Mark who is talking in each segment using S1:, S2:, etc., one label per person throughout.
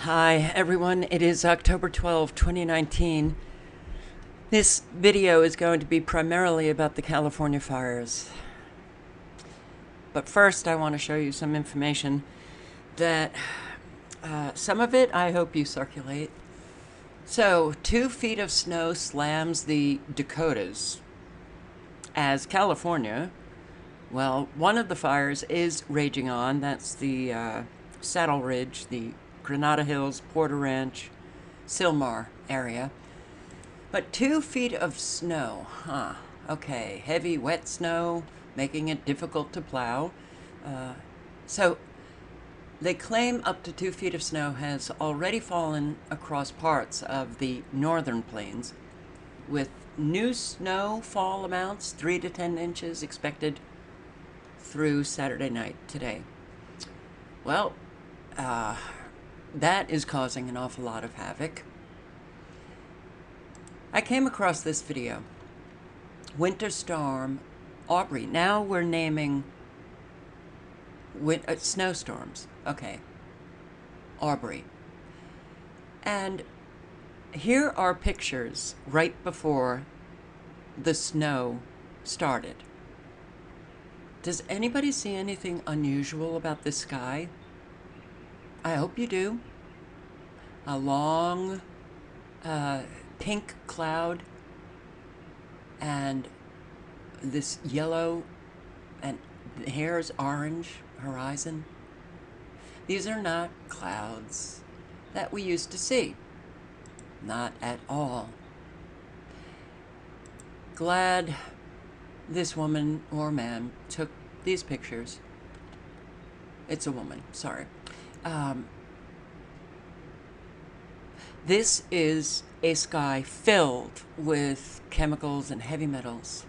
S1: Hi everyone, it is October 12, 2019. This video is going to be primarily about the California fires. But first I want to show you some information that some of it I hope you circulate. So 2 feet of snow slams the Dakotas. As California, well, one of the fires is raging on. That's the Saddle Ridge, the Granada Hills, Porter Ranch, Sylmar area. But 2 feet of snow, okay, heavy, wet snow, making it difficult to plow. So they claim up to 2 feet of snow has already fallen across parts of the northern plains, with new snowfall amounts 3 to 10 inches expected through Saturday night today. Well, that is causing an awful lot of havoc. I came across this video. Winter storm Aubrey. Now we're naming snowstorms. Okay. Aubrey. And here are pictures right before the snow started. Does anybody see anything unusual about this sky? I hope you do. A long pink cloud and this yellow and the hair is orange horizon. These are not clouds that we used to see. Not at all. Glad this woman or man took these pictures. It's a woman, sorry. This is a sky filled with chemicals and heavy metals.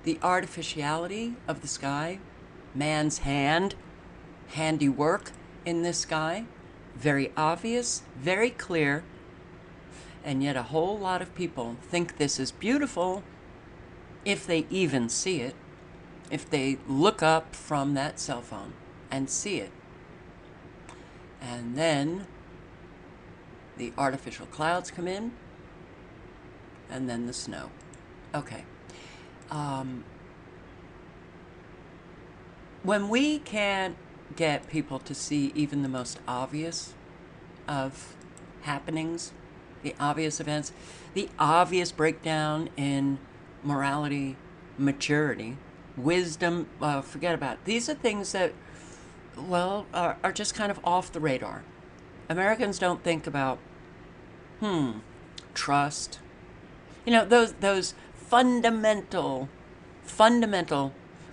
S1: The artificiality of the sky, man's handiwork in this sky, very obvious, very clear, and yet a whole lot of people think this is beautiful if they even see it, if they look up from that cell phone and see it. And then the artificial clouds come in, and then the snow. Okay. When we can't get people to see even the most obvious of happenings, the obvious events, the obvious breakdown in morality, maturity, wisdom, forget about it. These are things that, well, are just kind of off the radar. Americans don't think about, trust. You know, those fundamental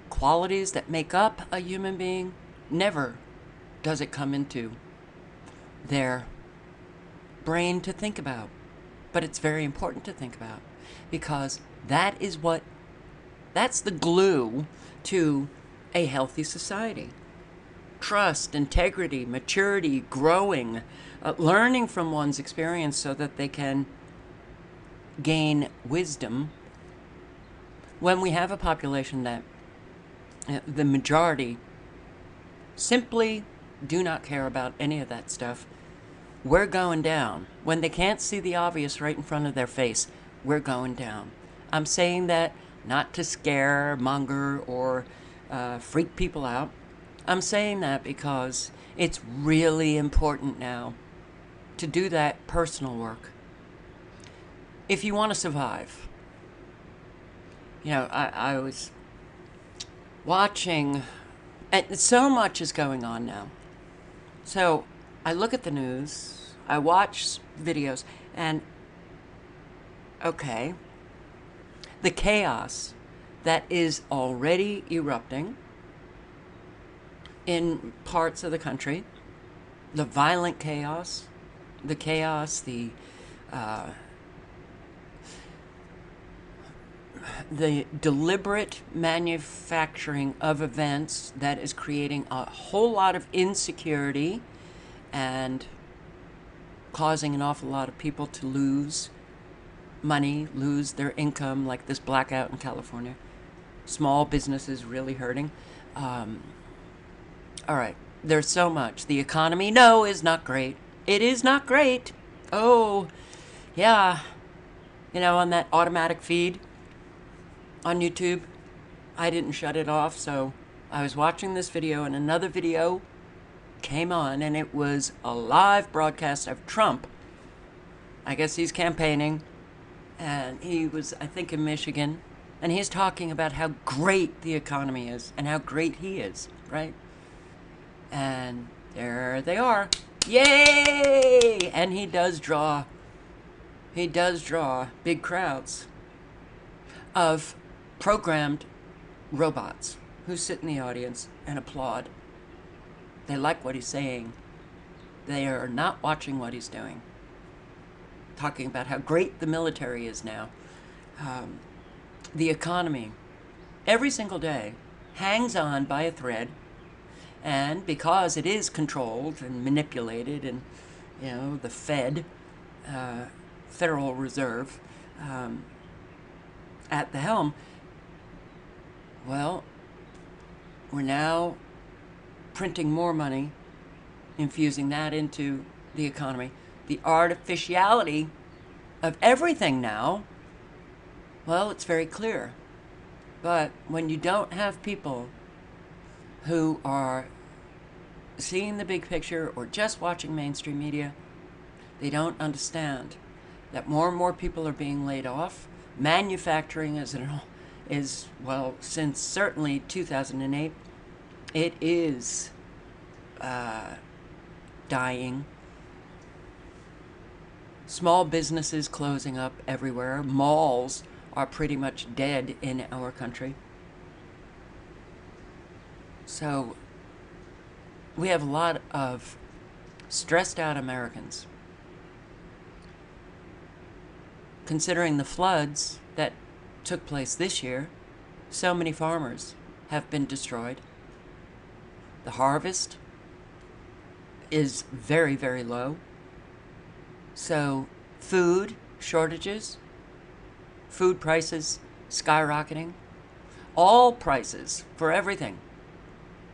S1: qualities that make up a human being, never does it come into their brain to think about. But it's very important to think about, because that's the glue to a healthy society. Trust, integrity, maturity, growing, learning from one's experience so that they can gain wisdom. When we have a population that the majority simply do not care about any of that stuff, we're going down. When they can't see the obvious right in front of their face, we're going down. I'm saying that not to scare, monger, or freak people out. I'm saying that because it's really important now to do that personal work. If you want to survive. You know, I was watching, and so much is going on now. So I look at the news, I watch videos, and okay, the chaos that is already erupting in parts of the country, the violent chaos, the deliberate manufacturing of events that is creating a whole lot of insecurity and causing an awful lot of people to lose money, lose their income, like this blackout in California. Small businesses really hurting. All right. There's so much. The economy, no, is not great. It is not great. Oh, yeah. You know, on that automatic feed on YouTube, I didn't shut it off, so I was watching this video and another video came on, and it was a live broadcast of Trump. I guess he's campaigning, and he was, I think, in Michigan, and he's talking about how great the economy is and how great he is, right? And there they are. Yay! And he does draw big crowds of programmed robots who sit in the audience and applaud. They like what he's saying. They are not watching what he's doing. Talking about how great the military is now. The economy, every single day, hangs on by a thread. And because it is controlled and manipulated, and, you know, the Fed, Federal Reserve, at the helm, well, we're now printing more money, infusing that into the economy. The artificiality of everything now, well, it's very clear. But when you don't have people who are seeing the big picture or just watching mainstream media, they don't understand that more and more people are being laid off. Manufacturing is, well, since certainly 2008, it is dying. Small businesses closing up everywhere. Malls are pretty much dead in our country. So we have a lot of stressed out Americans. Considering the floods that took place this year, so many farmers have been destroyed. The harvest is very, very low. So food shortages, food prices skyrocketing, all prices for everything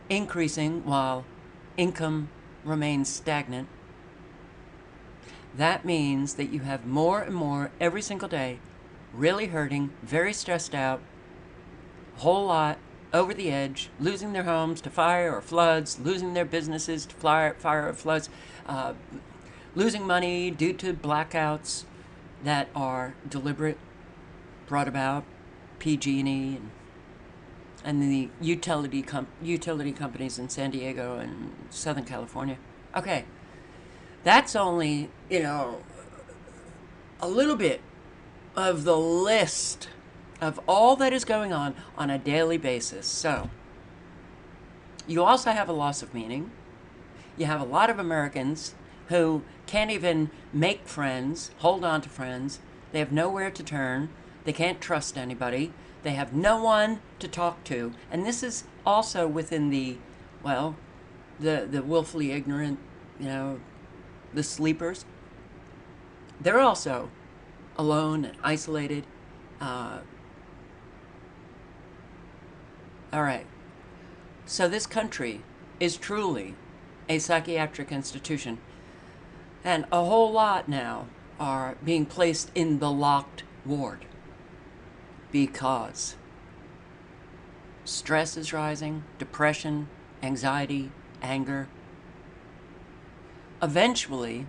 S1: increasing while income remains stagnant. That means that you have more and more every single day really hurting, very stressed out, a whole lot over the edge, losing their homes to fire or floods, losing their businesses to fire or floods, losing money due to blackouts that are deliberate, brought about, PG&E and the utility companies in San Diego and Southern California. Okay, that's only, you know, a little bit of the list of all that is going on a daily basis. So you also have a loss of meaning. You have a lot of Americans who can't even make friends, hold on to friends. They have nowhere to turn. They can't trust anybody. They have no one to talk to. And this is also within the, well, the willfully ignorant, you know, the sleepers. They're also alone and isolated. All right. So this country is truly a psychiatric institution. And a whole lot now are being placed in the locked ward because stress is rising, depression, anxiety, anger. Eventually,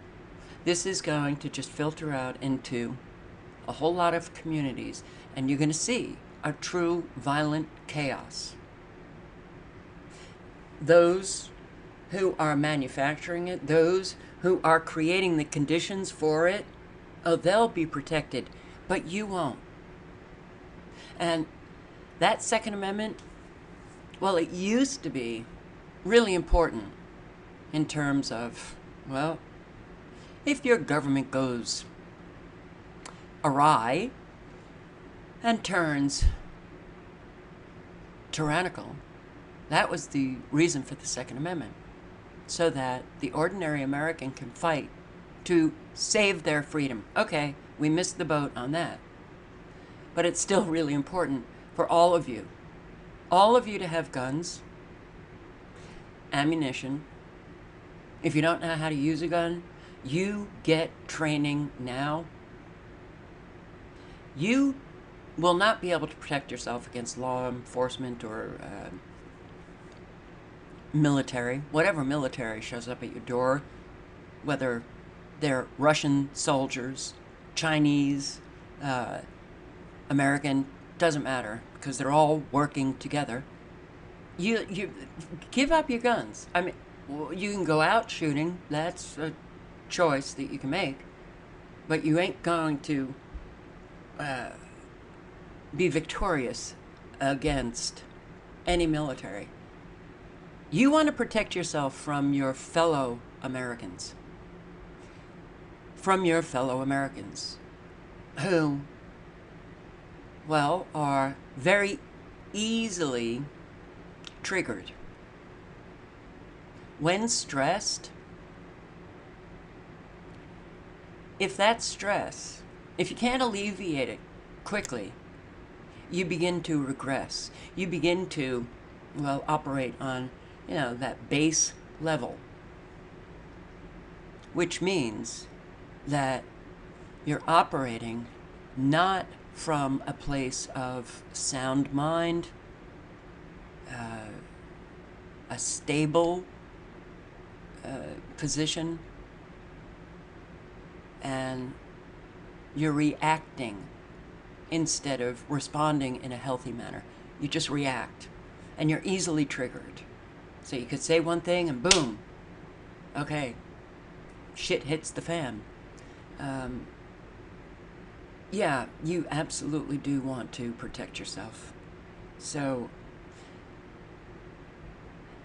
S1: this is going to just filter out into a whole lot of communities, and you're going to see a true violent chaos. Those who are manufacturing it, those who are creating the conditions for it, oh, they'll be protected, but you won't. And that Second Amendment, well, it used to be really important in terms of, well, if your government goes awry and turns tyrannical, that was the reason for the Second Amendment, so that the ordinary American can fight to save their freedom. Okay, we missed the boat on that. But it's still really important for all of you to have guns, ammunition, If you don't know how to use a gun, you get training now. You will not be able to protect yourself against law enforcement or military, whatever military shows up at your door, whether they're Russian soldiers, Chinese, American, doesn't matter, because they're all working together. You give up your guns. I mean, you can go out shooting. That's a choice that you can make, but you ain't going to be victorious against any military. You want to protect yourself from your fellow Americans. From your fellow Americans who, well, are very easily triggered. When stressed, if that stress, if you can't alleviate it quickly, you begin to regress. You begin to, well, operate on, that base level, which means that you're operating not from a place of sound mind, a stable position, and you're reacting instead of responding in a healthy manner. You just react, and you're easily triggered. So you could say one thing and boom, okay, shit hits the fan. Yeah, you absolutely do want to protect yourself. So,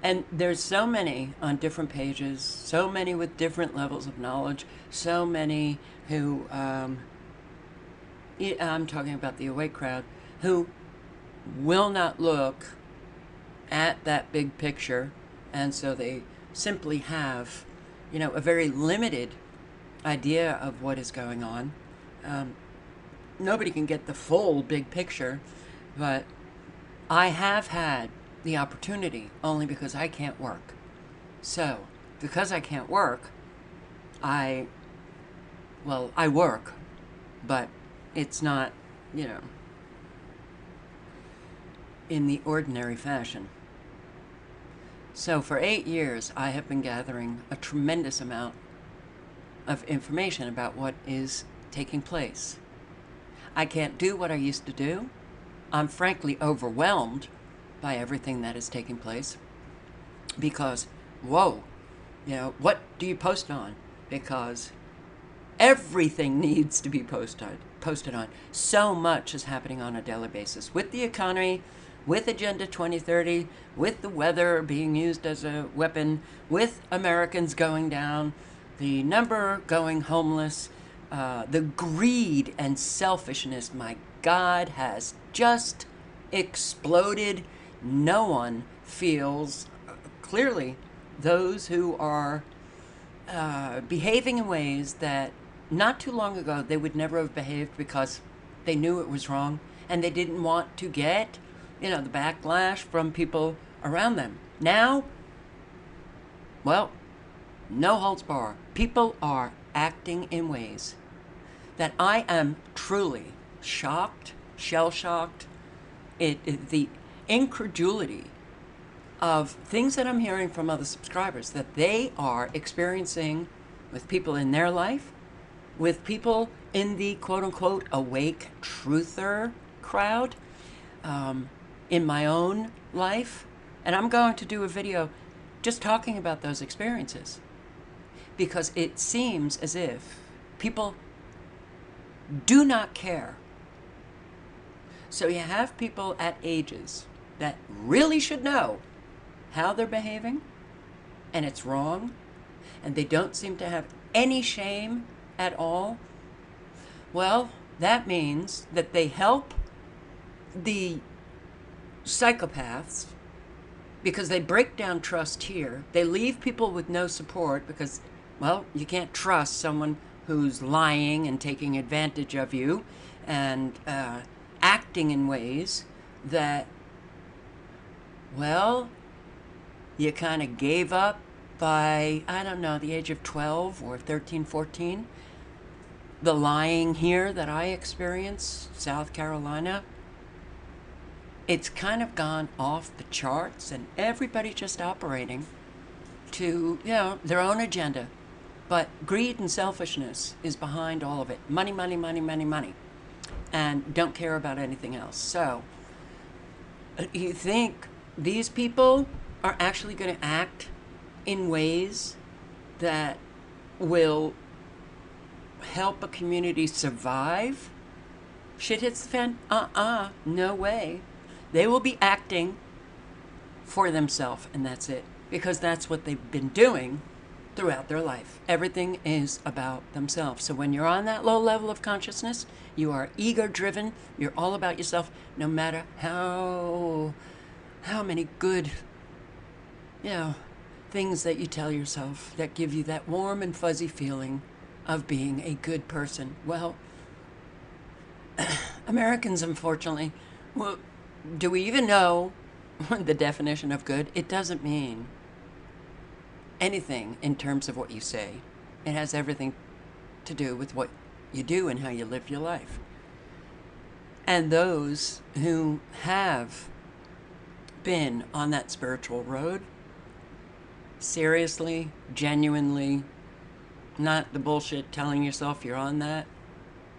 S1: and there's so many on different pages, so many with different levels of knowledge, so many who, I'm talking about the awake crowd, who will not look at that big picture, and so they simply have, a very limited idea of what is going on. Nobody can get the full big picture, but I have had the opportunity only because I can't work. So, because I can't work, I work, but it's not, in the ordinary fashion. So for 8 years, I have been gathering a tremendous amount of information about what is taking place. I can't do what I used to do. I'm frankly overwhelmed by everything that is taking place because, whoa, what do you post on? Because everything needs to be posted on. So much is happening on a daily basis with the economy, with Agenda 2030, with the weather being used as a weapon, with Americans going down, the number going homeless, the greed and selfishness, my God, has just exploded. No one feels, clearly, those who are behaving in ways that not too long ago they would never have behaved because they knew it was wrong and they didn't want to get, the backlash from people around them. Now, well, no holds barred. People are acting in ways that I am truly shocked, shell-shocked. The incredulity of things that I'm hearing from other subscribers that they are experiencing with people in their life, with people in the quote-unquote awake truther crowd, in my own life. And I'm going to do a video just talking about those experiences because it seems as if people do not care. So you have people at ages that really should know how they're behaving, and it's wrong, and they don't seem to have any shame at all. Well, that means that they help the psychopaths because they break down trust here. They leave people with no support because, well, you can't trust someone who's lying and taking advantage of you and acting in ways that, well, you kind of gave up by, I don't know, the age of 12 or 13, 14, the lying here that I experienced, South Carolina, it's kind of gone off the charts, and everybody just operating to, their own agenda. But greed and selfishness is behind all of it. Money, money, money, money, money. And don't care about anything else. So, you think these people are actually going to act in ways that will help a community survive? Shit hits the fan? No way. They will be acting for themselves, and that's it. Because that's what they've been doing throughout their life. Everything is about themselves. So when you're on that low level of consciousness, you are ego-driven, you're all about yourself, no matter how many good, things that you tell yourself that give you that warm and fuzzy feeling of being a good person. Well, Americans, unfortunately, well, do we even know the definition of good? It doesn't mean anything in terms of what you say. It has everything to do with what you do and how you live your life. And those who have been on that spiritual road, seriously, genuinely, not the bullshit telling yourself you're on that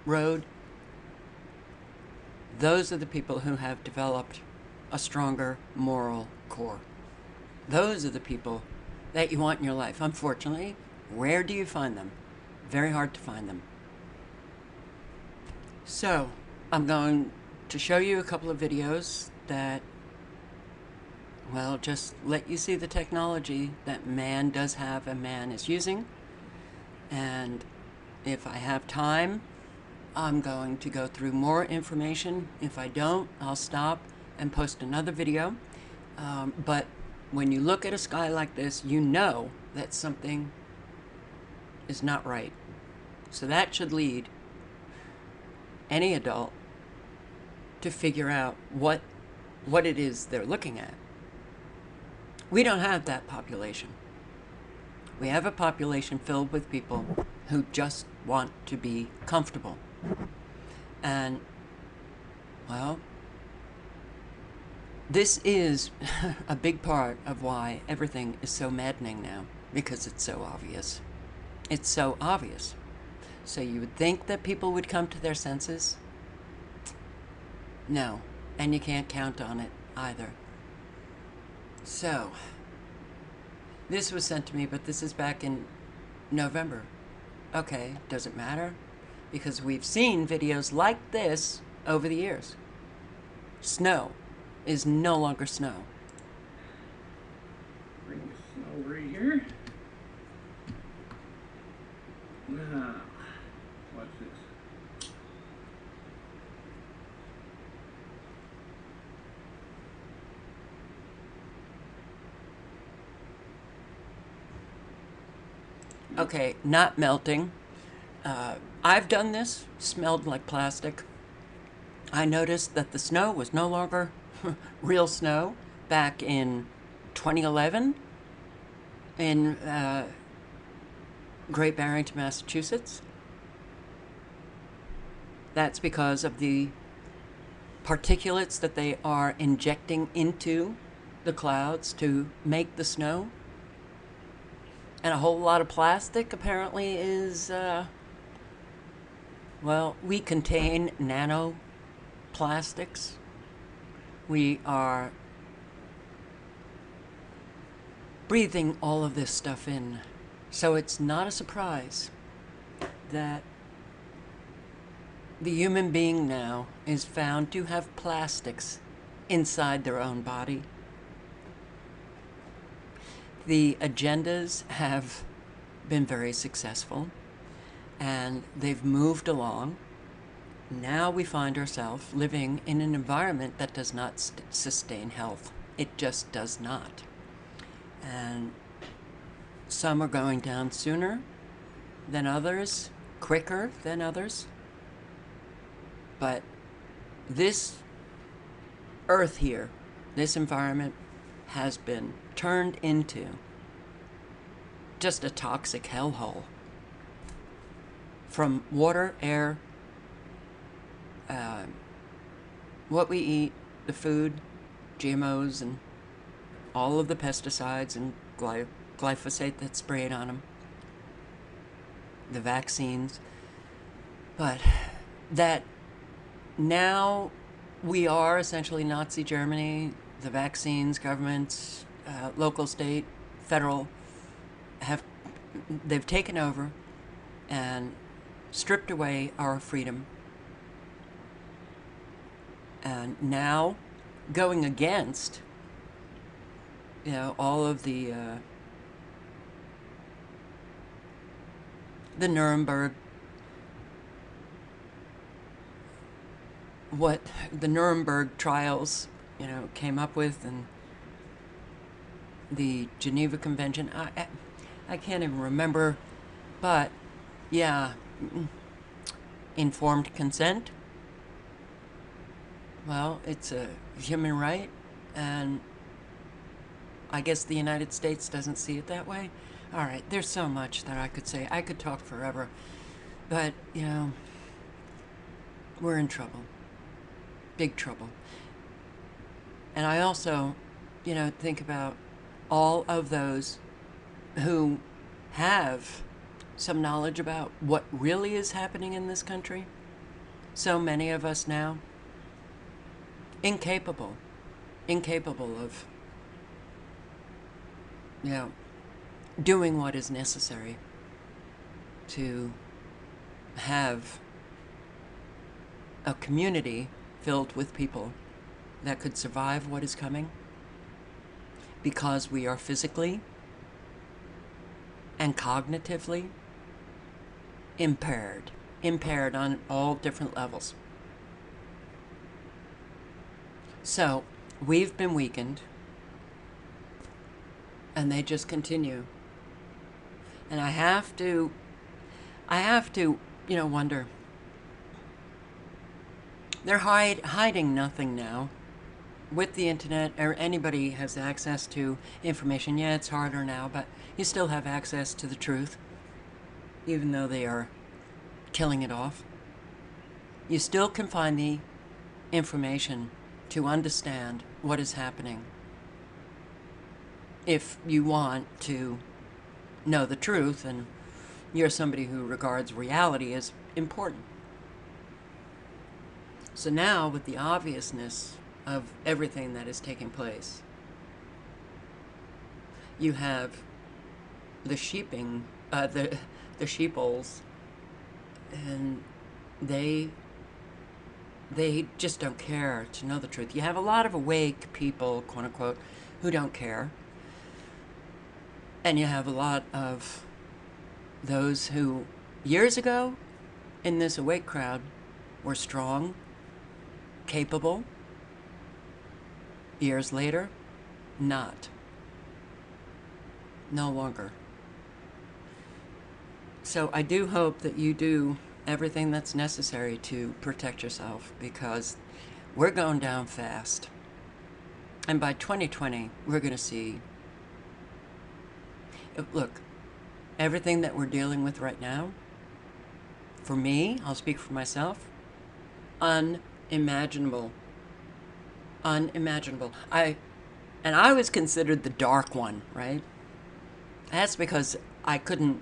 S1: road, those are the people who have developed a stronger moral core. Those are the people that you want in your life. Unfortunately, where do you find them? Very hard to find them. So, I'm going to show you a couple of videos that, well, just let you see the technology that man does have and man is using. And if I have time, I'm going to go through more information. If I don't, I'll stop and post another video. But when you look at a sky like this, you know that something is not right. So that should lead any adult to figure out what it is they're looking at. We don't have that population. We have a population filled with people who just want to be comfortable. And, well, this is a big part of why everything is so maddening now, because it's so obvious. It's so obvious. So you would think that people would come to their senses? No, and you can't count on it either. So, this was sent to me, but this is back in November. Okay, does it matter? Because we've seen videos like this over the years. Snow is no longer snow.
S2: Bring the snow over here. Now, watch this.
S1: Okay, not melting. I've done this, smelled like plastic. I noticed that the snow was no longer real snow back in 2011 in Great Barrington, Massachusetts. That's because of the particulates that they are injecting into the clouds to make the snow. And a whole lot of plastic apparently is, well, we contain nanoplastics. We are breathing all of this stuff in. So it's not a surprise that the human being now is found to have plastics inside their own body. The agendas have been very successful, and they've moved along. Now we find ourselves living in an environment that does not sustain health. It just does not. And some are going down sooner than others, quicker than others. But this earth here, this environment, has been turned into just a toxic hellhole. From water, air, what we eat, the food, GMOs, and all of the pesticides and glyphosate that's sprayed on them, the vaccines. But that now we are essentially Nazi Germany. The vaccines, governments, local, state, federal, they've taken over and stripped away our freedom. And now, going against, all of the Nuremberg, what the Nuremberg trials, came up with, and the Geneva Convention. I can't even remember, but yeah, informed consent. Well, it's a human right, and I guess the United States doesn't see it that way. All right, there's so much that I could say. I could talk forever, but, we're in trouble. Big trouble. And I also, think about all of those who have some knowledge about what really is happening in this country. So many of us now, incapable of, doing what is necessary to have a community filled with people that could survive what is coming, because we are physically and cognitively impaired on all different levels. So we've been weakened, and they just continue. And I have to, wonder. They're hiding nothing now. With the internet, or anybody has access to information. Yeah, it's harder now, but you still have access to the truth, even though they are killing it off. You still can find the information to understand what is happening, if you want to know the truth and you're somebody who regards reality as important. So now, with the obviousness of everything that is taking place, you have the sheeping, the sheepholes, and they just don't care to know the truth. You have a lot of awake people, quote unquote, who don't care. And you have a lot of those who, years ago, in this awake crowd, were strong, capable. Years later, not. No longer. So I do hope that you do everything that's necessary to protect yourself, because we're going down fast. And by 2020, we're going to see, look, everything that we're dealing with right now, for me, I'll speak for myself, unimaginable. Unimaginable. I was considered the dark one, right? That's because I couldn't,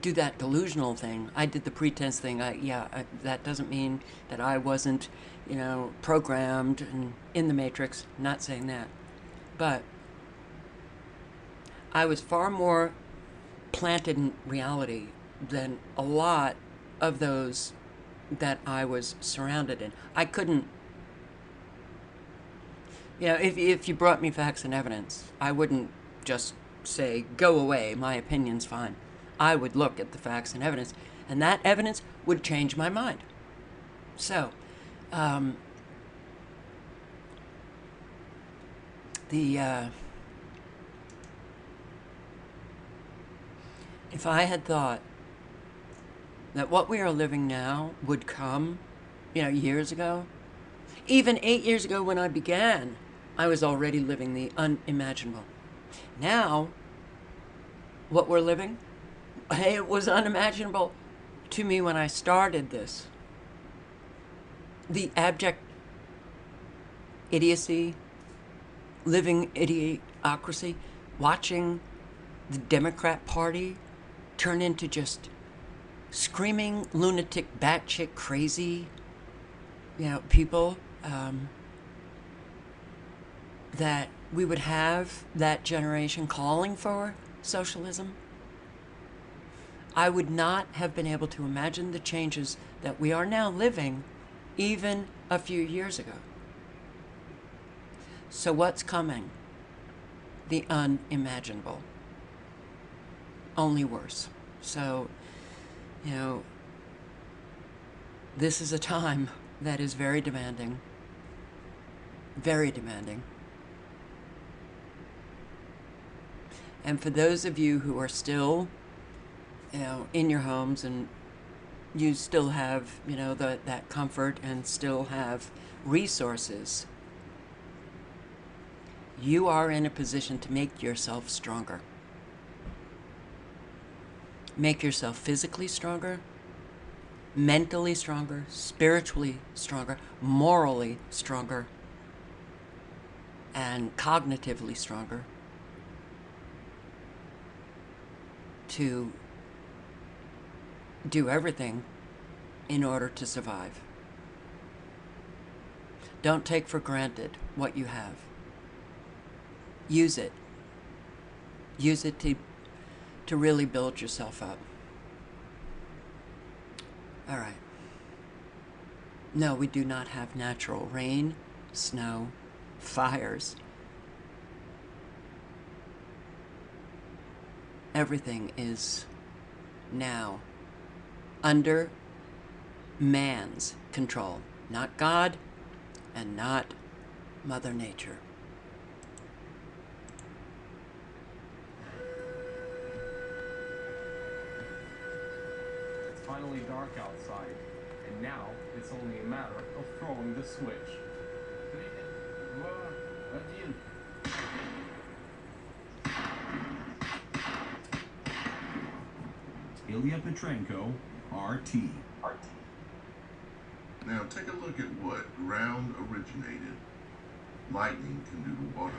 S1: do that delusional thing. I did the pretense thing. That doesn't mean that I wasn't, programmed and in the matrix. Not saying that. But I was far more planted in reality than a lot of those that I was surrounded in. I couldn't, if you brought me facts and evidence, I wouldn't just say, go away, my opinion's fine. I would look at the facts and evidence, and that evidence would change my mind. So, if I had thought that what we are living now would come, years ago, even 8 years ago when I began, I was already living the unimaginable. Now, what we're living, it was unimaginable to me when I started this. The abject idiocy, living idiocracy, watching the Democrat Party turn into just screaming, lunatic, batshit crazy, people, that we would have that generation calling for socialism. I would not have been able to imagine the changes that we are now living even a few years ago. So what's coming? The unimaginable. Only worse. So, this is a time that is very demanding. Very demanding. And for those of you who are still, in your homes and you still have, that comfort and still have resources, you are in a position to make yourself stronger. Make yourself physically stronger, mentally stronger, spiritually stronger, morally stronger, and cognitively stronger to do everything in order to survive. Don't take for granted what you have. Use it. Use it to really build yourself up. All right. No, we do not have natural rain, snow, fires. Everything is now under man's control, not God and not Mother Nature.
S3: It's finally dark outside, and now it's only a matter of throwing the switch. Ilya Petrenko, RT.
S4: Now take a look at what ground originated lightning can do to water.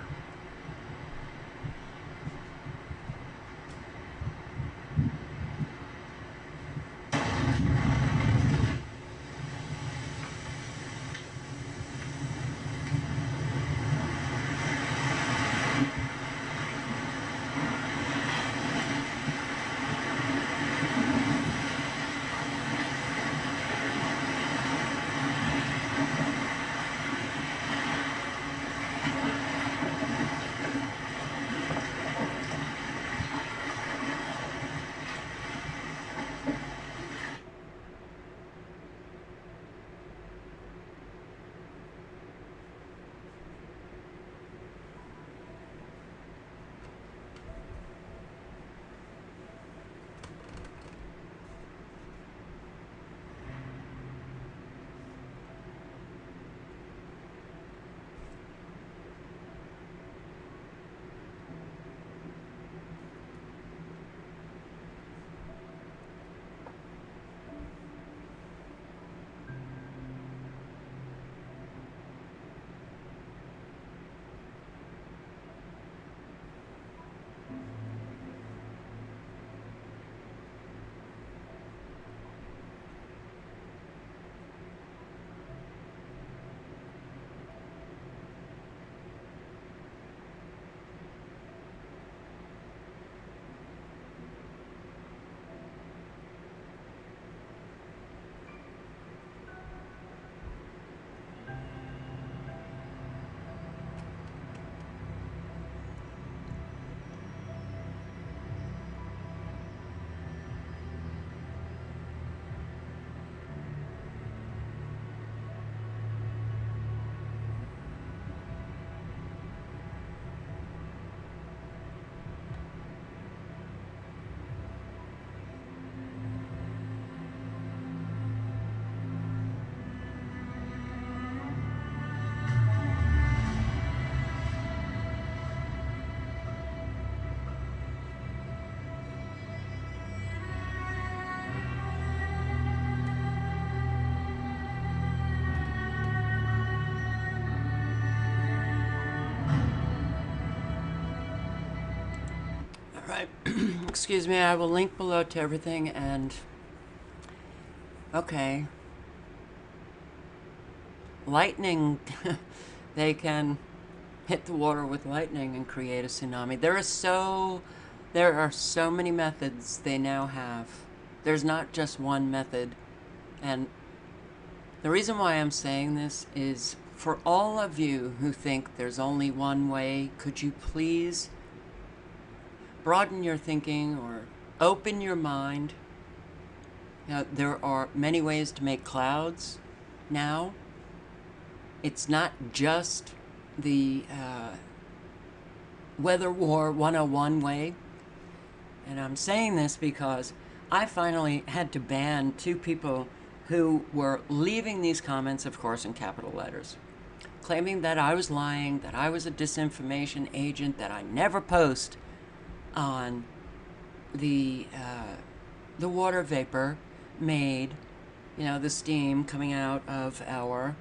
S1: right. Excuse me, I will link below to everything. And okay, lightning, they can hit the water with lightning and create a tsunami. There are so many methods they now have. There's not just one method. And the reason why I'm saying this is for all of you who think there's only one way, could you please broaden your thinking or open your mind? You know, there are many ways to make clouds now. It's not just the Weather War 101 way. And I'm saying this because I finally had to ban 2 people who were leaving these comments, of course, in capital letters, claiming that I was lying, that I was a disinformation agent, that I never post on the water vapor made, you know, the steam coming out of our,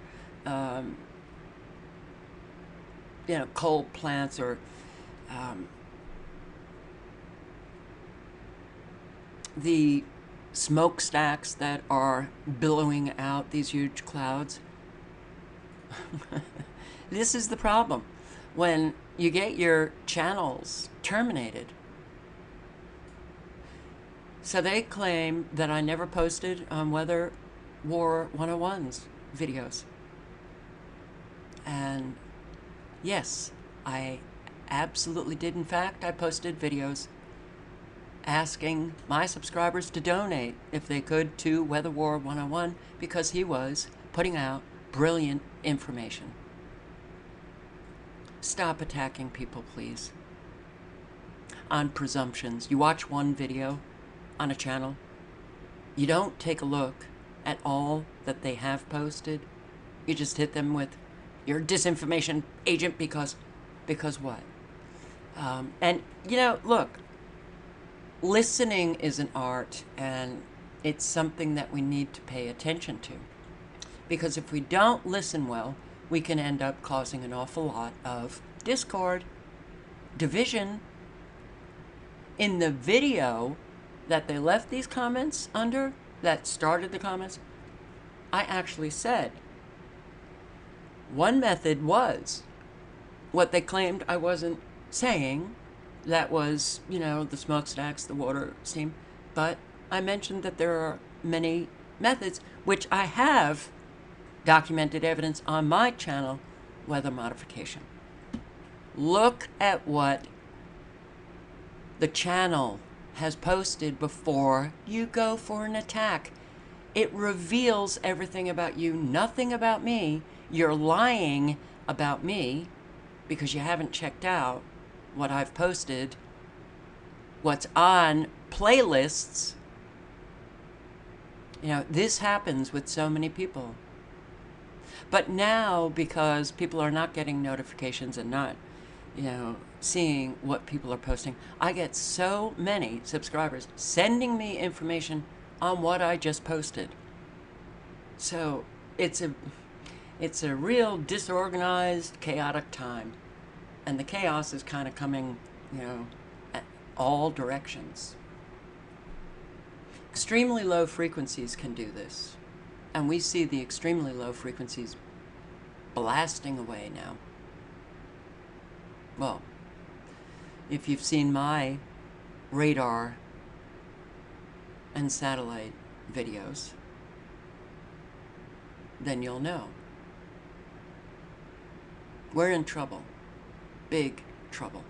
S1: you know, coal plants or the smokestacks that are billowing out these huge clouds. This is the problem. When you get your channels terminated. So they claim that I never posted on Weather War 101's videos. And yes, I absolutely did. In fact, I posted videos asking my subscribers to donate, if they could, to Weather War 101 because he was putting out brilliant information. Stop attacking people, please, on presumptions. You watch one video on a channel, you don't take a look at all that they have posted. You just hit them with, you're a disinformation agent because what? And, you know, look, listening is an art, and it's something that we need to pay attention to. Because if we don't listen well, we can end up causing an awful lot of discord, division. In the video that they left these comments under, that started the comments, I actually said one method was what they claimed I wasn't saying. That was, you know, the smokestacks, the water, steam. But I mentioned that there are many methods, which I have documented evidence on my channel, Weather Modification. Look at what the channel has posted before you go for an attack. It reveals everything about you, nothing about me. You're lying about me because you haven't checked out what I've posted, what's on playlists. You know, this happens with so many people. But now, because people are not getting notifications and not, you know, seeing what people are posting, I get so many subscribers sending me information on what I just posted. So it's a real disorganized, chaotic time. And the chaos is kind of coming, you know, at all directions. Extremely low frequencies can do this. And we see the extremely low frequencies blasting away now. Well, if you've seen my radar and satellite videos, then you'll know. We're in trouble. Big trouble.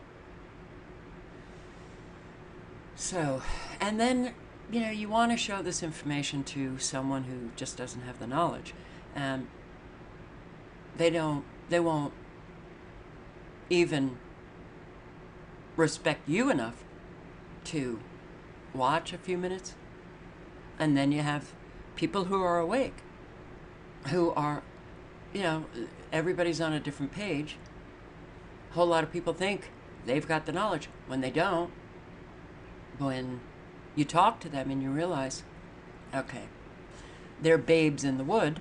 S1: So, and then, you know, you want to show this information to someone who just doesn't have the knowledge, and they won't even respect you enough to watch a few minutes. And then you have people who are awake, who are, you know, everybody's on a different page. A whole lot of people think they've got the knowledge when they don't. When you talk to them and you realize, okay, they're babes in the woods.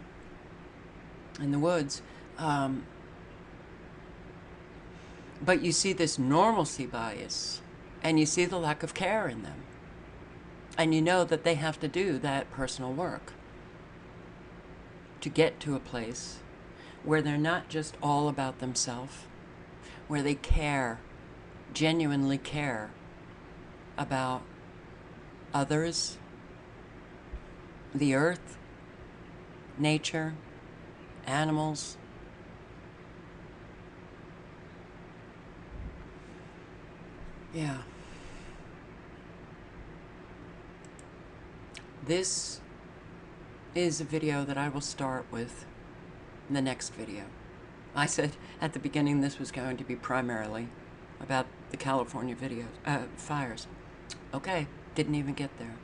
S1: But you see this normalcy bias And you see the lack of care in them. And you know that they have to do that personal work to get to a place where they're not just all about themselves, where they care, genuinely care about others, the earth, nature, animals. Yeah. This is a video that I will start with in the next video. I said at the beginning this was going to be primarily about the California fires. Okay, didn't even get there.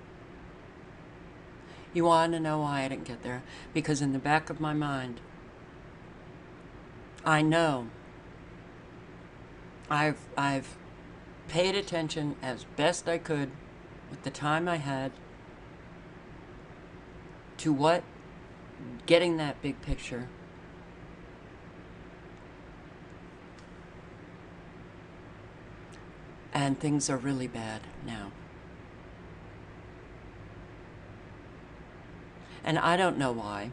S1: You want to know why I didn't get there? Because in the back of my mind, I know I've paid attention as best I could with the time I had to what getting that big picture and things are really bad now. And I don't know why.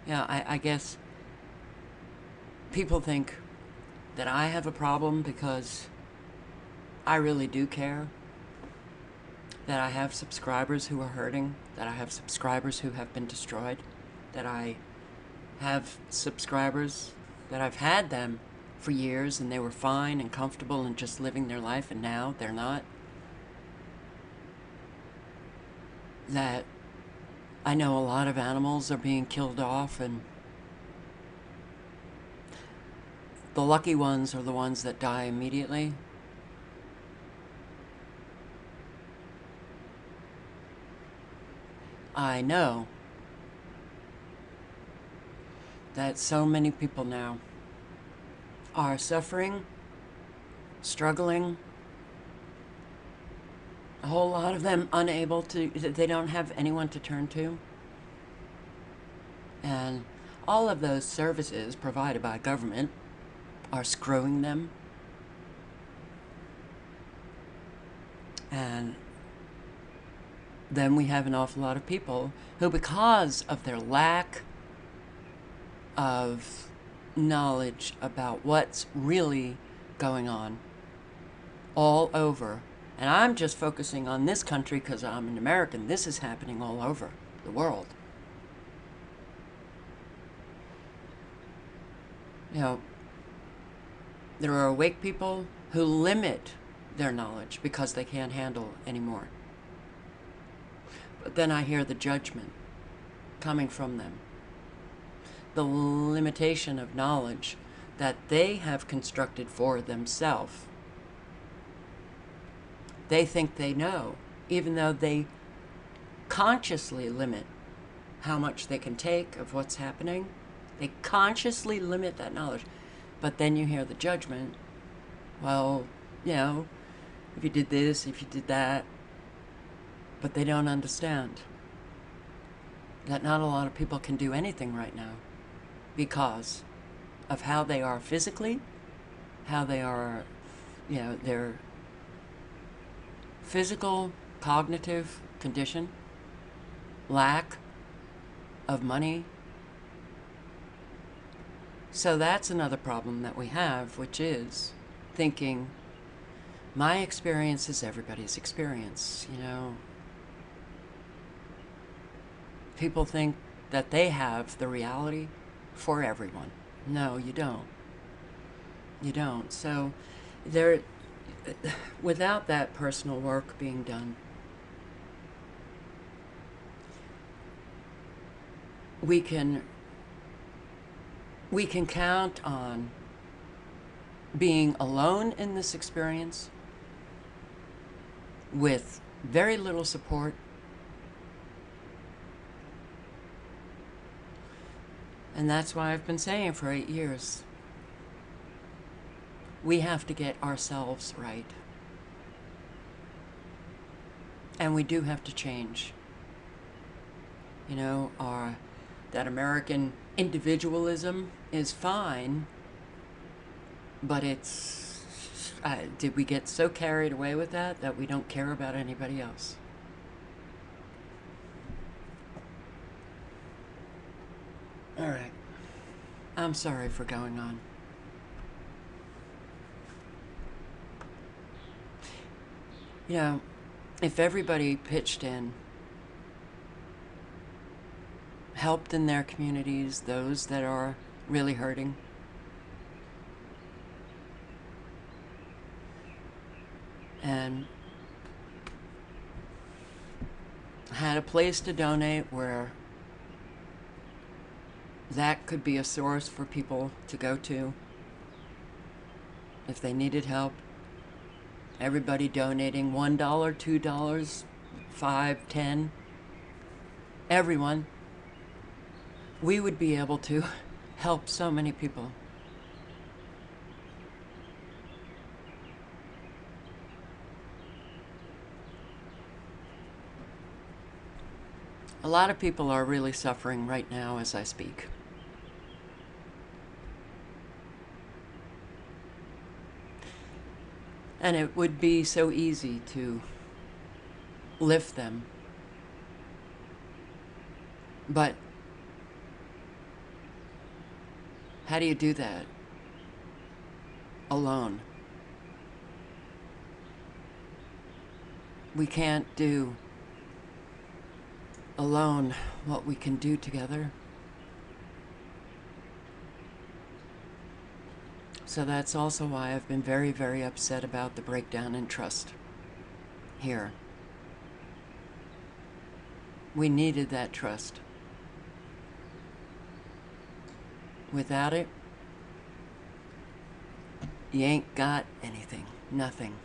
S1: Yeah, I guess people think that I have a problem because I really do care. That I have subscribers who are hurting. That I have subscribers who have been destroyed. That I have subscribers that I've had them for years and they were fine and comfortable and just living their life, and now they're not. That I know a lot of animals are being killed off, and the lucky ones are the ones that die immediately. I know that so many people now are suffering, struggling, a whole lot of them unable to, they don't have anyone to turn to. And all of those services provided by government are screwing them. And then we have an awful lot of people who, because of their lack of knowledge about what's really going on all over, and I'm just focusing on this country because I'm an American, this is happening all over the world. You know, there are awake people who limit their knowledge because they can't handle anymore. But then I hear the judgment coming from them. The limitation of knowledge that they have constructed for themselves. They think they know, even though they consciously limit how much they can take of what's happening. They consciously limit that knowledge. But then you hear the judgment. Well, you know, if you did this, if you did that. But they don't understand that not a lot of people can do anything right now because of how they are physically, how they are, you know, their physical, cognitive condition, lack of money. So that's another problem that we have, which is thinking my experience is everybody's experience, you know. People think that they have the reality for everyone. No, you don't. You don't. So there, without that personal work being done, we can count on being alone in this experience with very little support. And that's why I've been saying for 8 years, we have to get ourselves right. And we do have to change. You know, that American individualism is fine But did we get so carried away with that we don't care about anybody else? All right. I'm sorry for going on. You know, if everybody pitched in, helped in their communities, those that are really hurting, and had a place to donate where that could be a source for people to go to if they needed help. Everybody donating $1, $2, $5, $10, everyone, we would be able to help so many people. A lot of people are really suffering right now as I speak. And it would be so easy to lift them. But how do you do that alone? We can't do alone what we can do together. So that's also why I've been very, very upset about the breakdown in trust here. We needed that trust. Without it, you ain't got anything, nothing.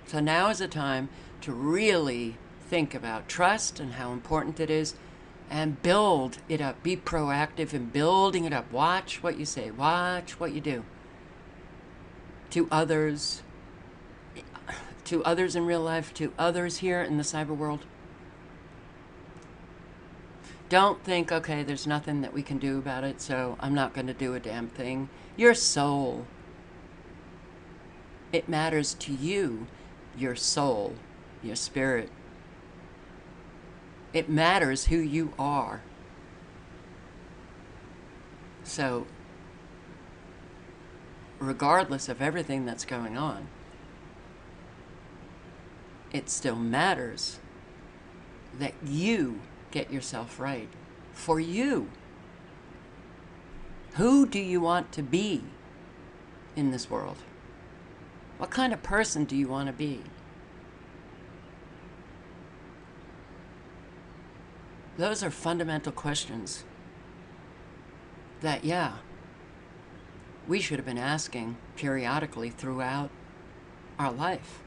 S1: So now is the time to really think about trust and how important it is, and build it up. Be proactive in building it up. Watch what you say. Watch what you do. To others in real life, to others here in the cyber world. Don't think, okay, there's nothing that we can do about it, so I'm not going to do a damn thing. Your soul. It matters to you, your soul, your spirit. It matters who you are. So, regardless of everything that's going on, it still matters that you get yourself right. For you. Who do you want to be in this world? What kind of person do you want to be? Those are fundamental questions that, yeah, we should have been asking periodically throughout our life.